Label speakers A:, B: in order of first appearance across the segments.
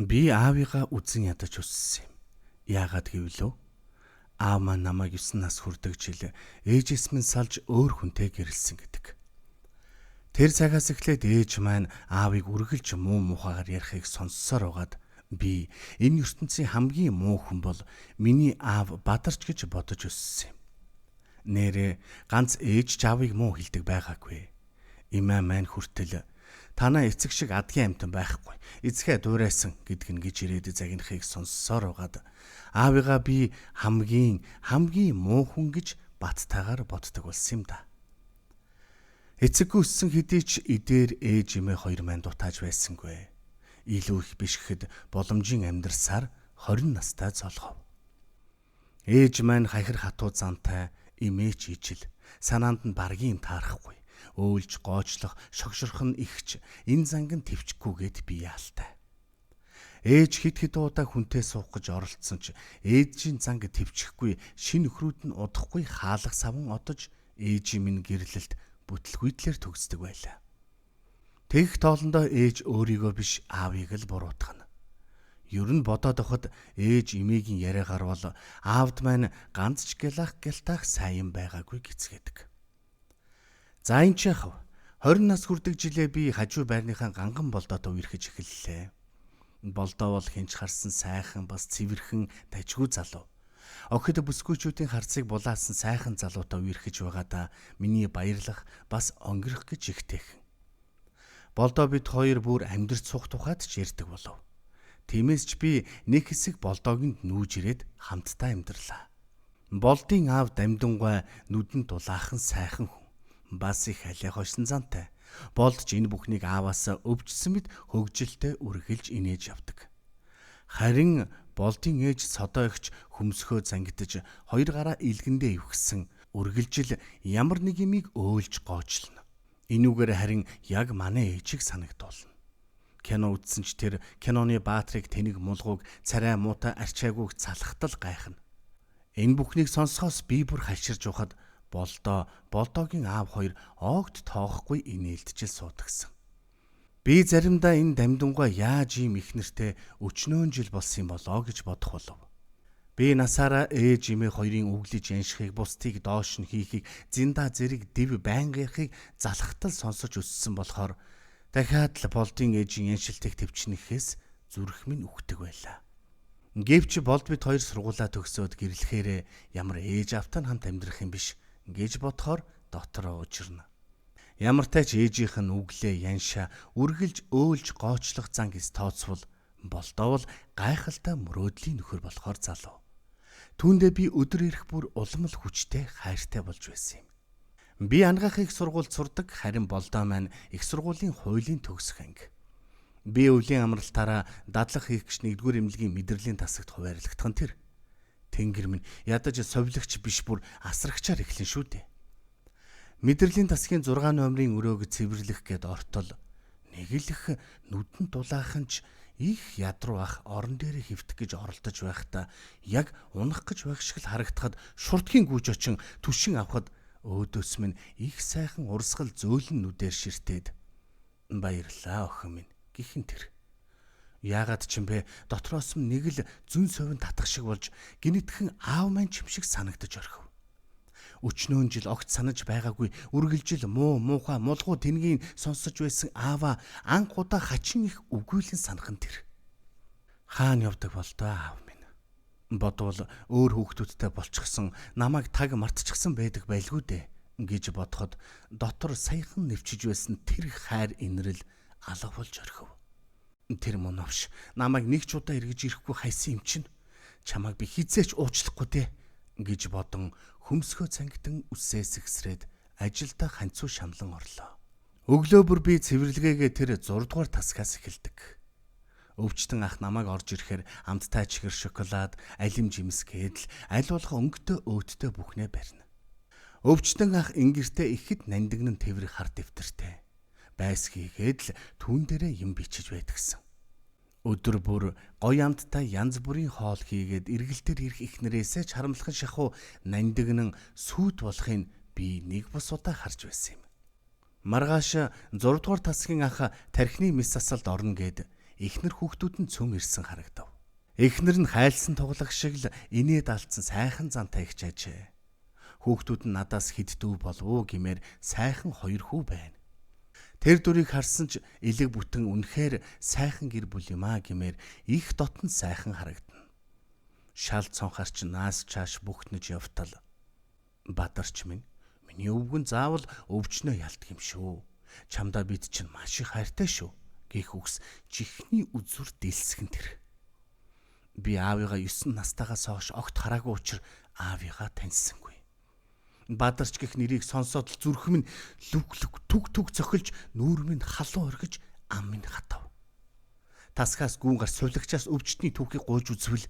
A: Би аавыгаа үзэн ядаж өссөн юм. Яагаад гэвэл аав маань намайг 9 нас хүрдэг жил ээжээс минь салж өөр хүнтэй гэрэлсэн гэдэг. Тэр цагаас эхлээд ээж маань аавыг үргэлж муу мухагаар ярихыг сонссоор байгаад би энэ ертөнцийн хамгийн муу хүн бол миний аав Бадарч гэж бодож өссөн юм. Нэрээ ганц ээж ч аавыг муу хэлдэг байгаагүй. Имаа маань хүртэл танаа эцэг шиг адгийн амьтан байхгүй. Эцгээ дуурайсан гэдг нь гэж ирээд загинахыг сонссоор байгаад аавыгаа би хамгийн муу хүн гэж баттайгаар боддог болсон юм да. Эцэггүй өссөн хэдий ч идээр ээж эмээ хоёр маань дутааж байсангүй. Илүү их биш гэхэд боломжийн амьдрсаар 20 настай золгов. Ээж маань хахир хатуу зантай, эмээч ижил, санаанд нь баргийн таарахгүй. Өөлж гоочлох, шогшорхон ихч энэ занг нь твчгүйгээд би яалтай. Ээж хит удаа хүнтэй суух гэж оролцсон ч ээжийн занг твчихгүй шин өхрүүд нь удахгүй хаалга саван одож ээжийн минь гэрлэлт бүтлгүйтлэр төгсдөг байлаа. Тэгэх тоолондоо ээж өөрийгөө биш аавыг л буруутгана. Ер нь бодоод оход ээж эмээгийн яриагаар бол аавд маань ганц ч гялtaах сайн байгаагүй гэцгээдэг. За энэ ч яхав 20 нас хүрдэг жилээ би хажуу байрныхаа ганган болдоодоо үерхэж эхэллээ. Болдоо бол хинч харсан сайхан бас цэвэрхэн тажгүй залуу. Охид бүсгүйчүүдийн харцыг булаасан сайхан залуутай үерхэж байгаадаа миний баярлах бас онгирох гэж ихтэйхэн. Болдоо бид хоёр бүр амьдрц суух тухайд ч ярьдаг болов. Тиймээс ч би нэг хэсэг болдоогийн нүүж ирээд хамтдаа амьдралаа. Болдын аав дамдунгай нүдэн дулаахан сайхан хүн. Бас их алиа хошин зантай. Болдч энэ бүхнийг ааваасаа өвчсөн мэт хөгжилтэй үргэлж инээж явдаг. Харин болдын ээж содоо ихч хөмсгөө зангидж хоёр гараа илгэндээ ивгсэн үргэлжил ямар нэг юмыг өөлж гоочлно. Энүүгээр харин яг манай ээжийг санагдуулна. Кино үзсэн ч тэр киноны баатрыг тэнэг мулгууг царай муутай арчаагүй цалхтал гайхна. Энэ бүхнийг сонсохоос би бүр хальширж ухад болдоогийн аав хоёр оогт тоохгүй инээлдчил суудагсан. Би заримдаа энэ дамдунгаа яаж ийм их нэртэй өчнөөн жил болсон юм болоо гэж бодох болов. Би насаараа ээж эмээ хоёрын үглэж яншихыг бусдыг доош нь хийхийг зиндаа зэрэг дэв байнга ярихыг залхтал сонсож өссөн болохоор дахиад л болдын ээжийн яншилтыг төвчнөхөөс зүрх минь үхдэг байлаа. Гэвч болд бид хоёр сургуулаа төгсөөд гэрлэхээр ямар ээж автаа хамт амьдрах юм биш гэж бодохоор дотроо уужирна. Ямар тач ээжийнх нь үглээ яншаа үргэлж өөлж гоочлох занг тооцвол болдоо бол гайхалтай мөрөөдлийн нөхөр болохоор залуу. Түүндээ би өдөр ирэх бүр улам л хүчтэй хайртай болж байсан юм. Би ангаах их сургуульд сурдаг, харин болдоо маань их сургуулийн хуулийн төгсөх анги. Би өвлийн амралтаараа дадлах хийх гэж 1-р эмнэлгийн мэдрэлийн тасагт хуваарлагдах нь тэр. Тэнгэр минь ядаж совилогч биш бүр асрагчаар эхлэн шүү дээ. Мэдрэлийн тасгийн 6 номерын өрөөг цэвэрлэх гээд ортол нэг л их нүдэн дулаахан ч их ядруу ах орон дээр хөвтөх гэж оролдож байхдаа яг унах гэж байх шиг л харагдахад шуртгийн гүйж очин түшин авахад өөдөөс минь их сайхан урсгал зөөлөн нүдээр ширтээд баярлаа охин минь гихэн тэр. Яагаад ч юм бэ дотроос нь нэг л зүн совин татах шиг болж гинэтхэн аав маань ч юм шиг санагдаж орхив. Өчнөөн жил огт санаж байгаагүй үргэлжил муухай мулгуу тэнгийн сонсож байсан ааваа анх удаа хачин их өгүүлэн санах нь тэр. Хаана явдаг болдоо аав минь. Бодвол өөр хүүхдүүдтэй болчихсон намайг таг мартчихсан байдаг байлгүй дээ гэж бодоход дотор саяхан нэвчиж байсан тэр хайр инрэл алга болж орхив. Тэр моновш намайг нэг ч удаа эргэж ирэхгүй хайсан юм чинь чамайг би хизээч уучлахгүй дээ гэж бодон хөмсгөө цангитан үсээ сэгсрээд ажилдаа ханцуу шамлан орлоо. Өглөө бүр би цэвэрлэгээгээ тэр 6 дугаар тасгаас эхэлдэг. Өвчтөн ах намайг орж ирэхээр амттай чихэр шоколад, алим жимс гэдэл аль болох өнгөтэй өөдтэй бүхнээ барина. Өвчтөн ах ингэртээ ихэд нандинг нь тэврэх хар дэвтэртэй. Байсгийгээд л түүн дээрээ юм бичиж байдгсан. Өдөр бүр гоё амттай янз бүрийн хоол хийгээд эргэлтээр ирэх ихнэрээсээ ч харамлахын шахуу нандинг нь сүйт болохыг би нэг бус удаа харж байсан юм. Маргааш 6 дугаар тасгийн ах тархины мис засалд орно гэд эхнэр хүүхдүүд нь цөм ирсэн харагдав. Эхнэр нь хайлсан туглах шиг л инээд алдсан сайхан зантай их жажээ. Хүүхдүүд нь надаас хэд дүү болов уу гэмээр сайхан 2 хүү байна. Тэр дүрийг харсан ч элэг бүтэн үнэхээр сайхан гэр бүл юм аа гэмээр их дотн сайхан харагдана. Шал цонхарч наас чааш бүхнэж явтал. Бадарч минь, миний өвгөн заавал өвчнөө ялдаг юм шүү. Чамдаа бид чинь маш их хайртай шүү гэх үгс чихний үзүр дэлсгэн тэр. Би аавыгаа 9 настайгаас хойш огт хараагүй учраас аавыгаа таньсангүй. Бадарч гэх нэрийг сонсоод л зүрх минь лүг түг цохилж нүүр минь халуун оргиж ам минь хатав. Тасгаас гүүн гар сувлагчаас өвчтний түүхийг гуйж үзвэл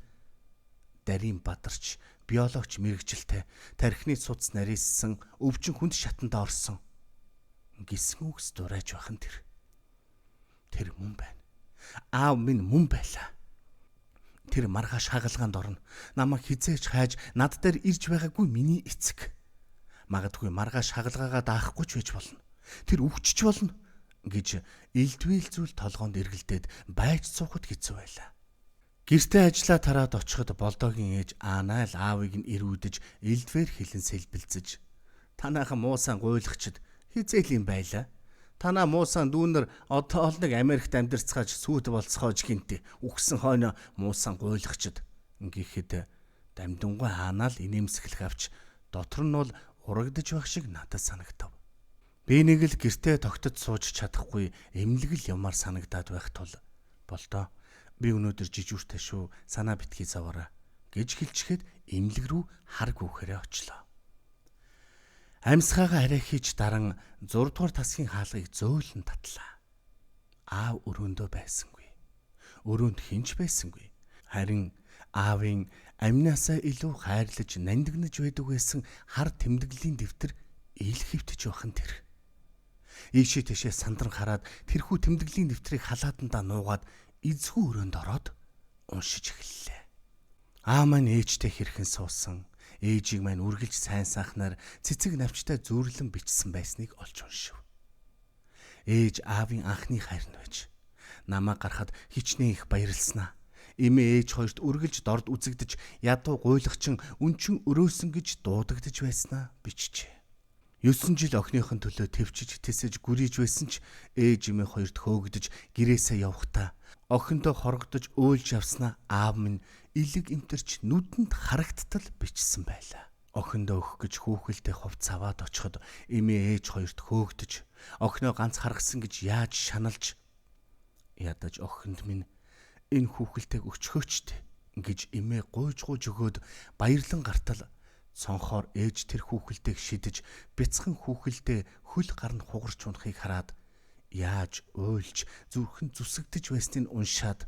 A: Дарийн Бадарч биологч мэрэгжилтэй тархины судас нарийссан өвчин хүнд шатанд орсон гисэн үгс дурайж бахан тэр. Тэр мөн байна. Аав минь мөн байлаа. Тэр маргааш хагалгаанд орно. Намайг хизээч хайж над дээр ирж байгаагүй миний эцэг. Магадгүй маргааш хагалгаагаа даахгүй ч байж болно. Тэр үхчих болно гэж элдвээл зүйл толгоонд эргэлдээд байж суухад хэцүү байлаа. Гэртээ ажиллаа тараад очиход болдоогийн ээж Аанаа л аавыг нь ирүүдэж элдвээр хилэн сэлбэлцэж танаахан муусан гуйлагчд хизээл юм байлаа. Танаа муусан дүүнэр одоо л нэг Америкт амьдарцгааж сүйд болцохоож гинти үхсэн хойно муусан гуйлагчд гэхэд дамдунгой Аанаа л инээмсэглэх авч дотор нь бол урагдж байх шиг надад санагдав. Би нэг л гэртээ тогтод сууж чадахгүй эмнэлэг л юмар санагдаад байх тул болдоо би өнөөдөр жижүүртэй шүү санаа битгий заваараа гэж хэлчихэд эмнэлэг рүү хар гүөхээрээ очлоо. Амьсгаагаа арай хийж даран 6 дугаар тасгийн хаалгыг зөөлөн татлаа. Аав өрөөндөө байсангүй. Өрөөнд хинч байсангүй. Харин аавын амнаасаа илүү хайрлаж нандинаж байдаг байсан хар тэмдэглэлийн дэвтэр ил хөвтөж бахан тэр. Ийшээ тэшээ сандран хараад тэрхүү тэмдэглэлийн дэвтрийг халаатандаа нуугаад эзгүй өрөөнд ороод уншиж эхэллээ. Аа маань ээжтэй хэрхэн суусан, ээжийг маань үргэлж сайн сайхнаар цэцэг навчтай зөөрлөн бичсэн байсныг олж уншив. Ээж аавын анхны хайр нь байж намайг гарахад хичнээн их баярлснаа. Эмээ ээж хоёрт үргэлж дорд үзэгдэж ядуу гуйлагчин өнчин өрөөсөн гэж дуудагдж байснаа бичжээ. 9 жил охиныхон төлөө төвчж тэсэж гүрийж байсан ч ээж эмээ хоёрт хөөгдөж гэрээсээ явхдаа охиндоо хоргодож өөлж явснаа аав минь илэг имтэрч нүдэнд харагдтал бичсэн байлаа. Охиндоо өгөх гэж хүүхэлдээ хувц аваад очиход эмээ ээж хоёрт хөөгдөж охиноо ганц харгасан гэж яаж шаналж ядаж охинд минь энэ хүүхэлтэйг өчгөөчтэй гэж эмээ гуйж өгөөд баярлан гартал цонхоор ээж тэр хүүхэлтэйг шидэж бяцхан хүүхэлдээ хөл гарн хугарч унахыг хараад яаж уйлж зүрхэн зүсэгдэж байсныг уншаад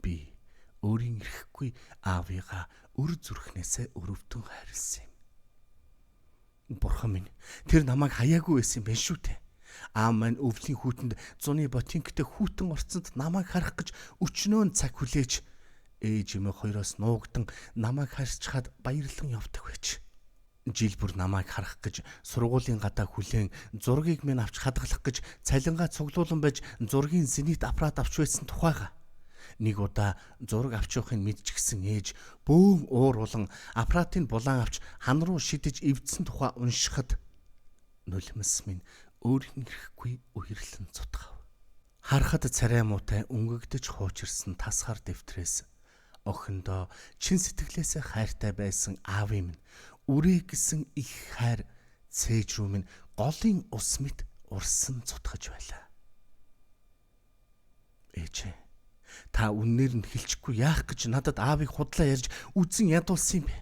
A: би өөрийн ирэхгүй аавыгаа өр зүрхнээсээ өрөвдөн хайрлсан юм. Бурхан минь тэр намайг хаяагүй байсан юм байна шүү дээ. Аав маань өвлийн хүүтэнд зуны ботинктэй хүүтэн орцонд намайг харах гэж өчнөө цаг хүлээж ээж эмээ хоёроос нуугдан намайг харьцаад баярлан явдаг байж. Жил бүр намайг харах гэж сургуулийн гадаа хүлээн зургийг минь авч хадгалах гэж цалингаа цуглуулan байж зургийн зенит аппарат авч байсан тухайга. Нэг удаа зураг авч явахыг мэдчихсэн ээж бөөн уур улан аппаратыг булаан авч хан руу шидэж эвдсэн тухай уншихад нулимс минь өөрийн ирэхгүй үхэрлэн цутгав. Харахад царай муутай өнгөгдөж хуучирсан тасхар дэвтрээс охиндоо чин сэтгэлээсээ хайртай байсан аавын минь үрээ гэсэн их хайр цээж рүү минь голын ус мэт урсан цутгаж байлаа. Ээжээ, та үннээр нь хэлчихгүй яах гэж надад аавыг худлаа ярьж үзэн ядуулсан юм бэ?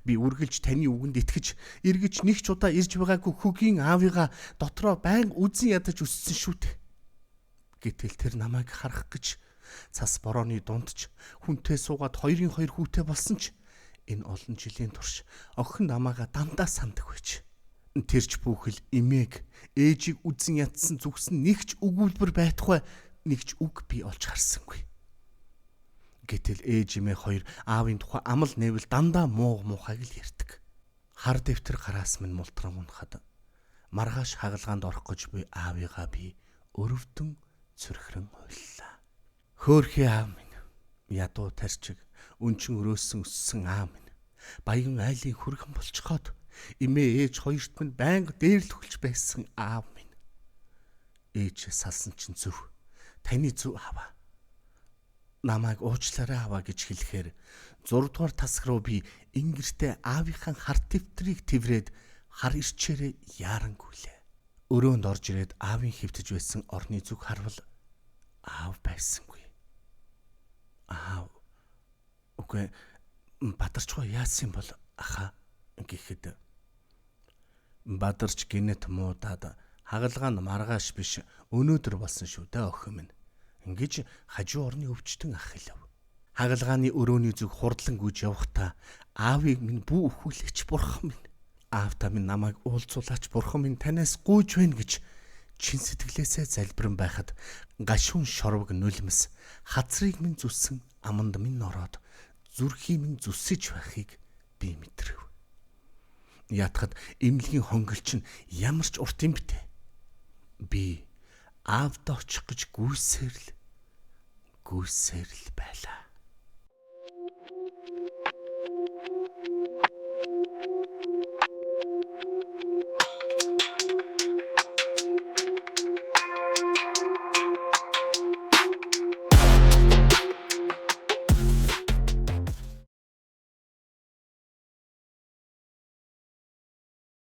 A: Би үргэлж таны үгэнд итгэж эргэж нэг ч удаа ирж байгаагүй хөгийн аавыгаа дотроо байн үзэн ядаж өссөн шүү дээ. Гэтэл тэр намайг харах гэж цас борооны дундч хүнтэй суугаад 2-2 хүүтэй болсон ч энэ олон жилийн турш охин намаага дандаа санддаг байж. Тэрч бүхэл эмээг ээжийг үзэн ядсан зүгс нэг ч өгүүлбэр байхгүй нэг ч үг би олж харсангүй. Гэтэл ээж эмээ хоёр аавын тухай амал нэвэл дандаа муухайг л ярьдаг. Хар дэвтэр гараас минь мултран унахад маргааш хагалгаанд орох гэж буй аавыгаа би өрөвдөн цөрхрөн уйллаа. Хөөрхий аав минь, ядуу тарчиг, өнчин өрөөсөн өссөн аав минь. Баян айлын хүргэн болцоход эмээ ээж хоёрт минь байнга дээрлэхүүлж байсан аав минь. Ээж салсан чинь зөв. Таны зөв аваа. Намайг уучлаарай аваа гэж хэлэхээр 6 дугаар тасг руу би ингэртээ аавынхаа хар твтрийг тврээд хар ирчээрээ яарангүйлээ. Өрөөнд орж ирээд аавын хөвтөж байсан орны зүг харвал аав байсангүй. Аав. Үгүй Бадарчгүй яасан бол аха гэхэд Бадарч гинэт муудаад хагалгаа нь маргааш биш өнөөдөр болсон шүү дээ охин минь. Ингэж хажуу орны өвчтөн ах хэлв. Хагалгааны өрөөний зүг хурдлан гүйж явхдаа аавыг минь бүү өхүүлэгч бурхан минь. Аавтаа минь намайг уулзуулаач бурхан минь танаас гүйж байна гэж чин сэтгэлээсээ залбирэн байхад гашуун шорвог нулимс хацрыг минь зүссэн аманд минь ороод зүрхий минь зүсэж байхыг би мэдрэв. Ятхад эмнэлгийн хонголч нь ямар ч урт юм битэ. Би аавд очих гэж гүйсээр л байлаа.